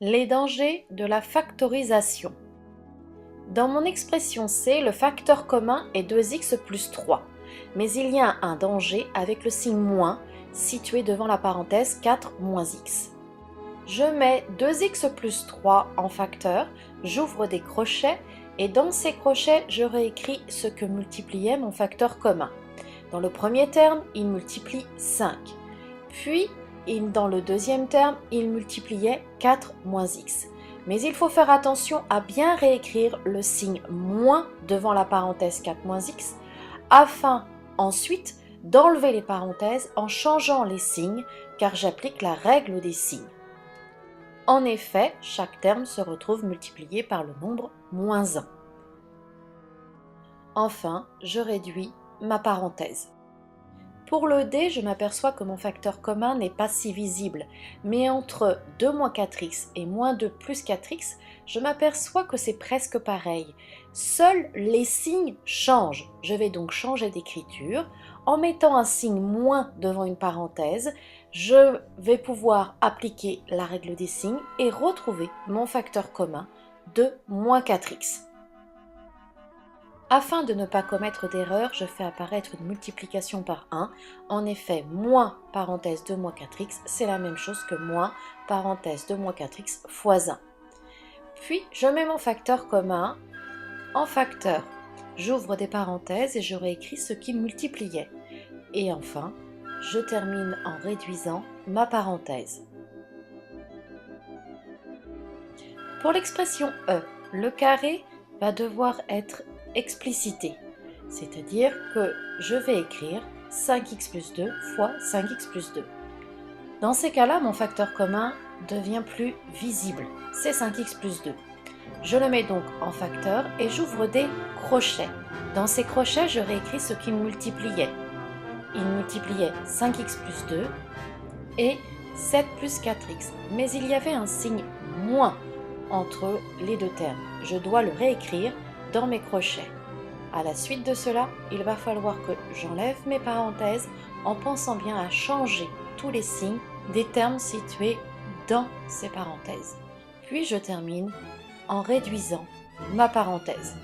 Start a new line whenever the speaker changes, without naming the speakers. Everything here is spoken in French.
Les dangers de la factorisation. Dans mon expression C, le facteur commun est 2x plus 3, mais il y a un danger avec le signe moins situé devant la parenthèse 4 moins x. Je mets 2x plus 3 en facteur, j'ouvre des crochets et dans ces crochets, je réécris ce que multipliait mon facteur commun. Dans le premier terme, il multiplie 5. Puis, dans le deuxième terme, il multipliait 4 moins x. Mais il faut faire attention à bien réécrire le signe moins devant la parenthèse 4 moins x, afin ensuite d'enlever les parenthèses en changeant les signes, car j'applique la règle des signes. En effet, chaque terme se retrouve multiplié par le nombre moins 1. Enfin, je réduis ma parenthèse. Pour le D, je m'aperçois que mon facteur commun n'est pas si visible, mais entre 2 moins 4x et moins 2 plus 4x, je m'aperçois que c'est presque pareil. Seuls les signes changent. Je vais donc changer d'écriture. En mettant un signe moins devant une parenthèse, je vais pouvoir appliquer la règle des signes et retrouver mon facteur commun de moins 4x. Afin de ne pas commettre d'erreur, je fais apparaître une multiplication par 1. En effet, moins parenthèse 2 moins 4x, c'est la même chose que moins parenthèse 2 moins 4x fois 1. Puis, je mets mon facteur commun en facteur. J'ouvre des parenthèses et je réécris ce qui multipliait. Et enfin, je termine en réduisant ma parenthèse. Pour l'expression E, le carré va devoir être explicité, c'est-à-dire que je vais écrire 5x plus 2 fois 5x plus 2. Dans ces cas-là, mon facteur commun devient plus visible, c'est 5x plus 2. Je le mets donc en facteur et j'ouvre des crochets. Dans ces crochets, je réécris ce qu'il multipliait. Il multipliait 5x plus 2 et 7 plus 4x, mais il y avait un signe moins entre les deux termes. Je dois le réécrire dans mes crochets. À la suite de cela, il va falloir que j'enlève mes parenthèses en pensant bien à changer tous les signes des termes situés dans ces parenthèses. Puis je termine en réduisant ma parenthèse.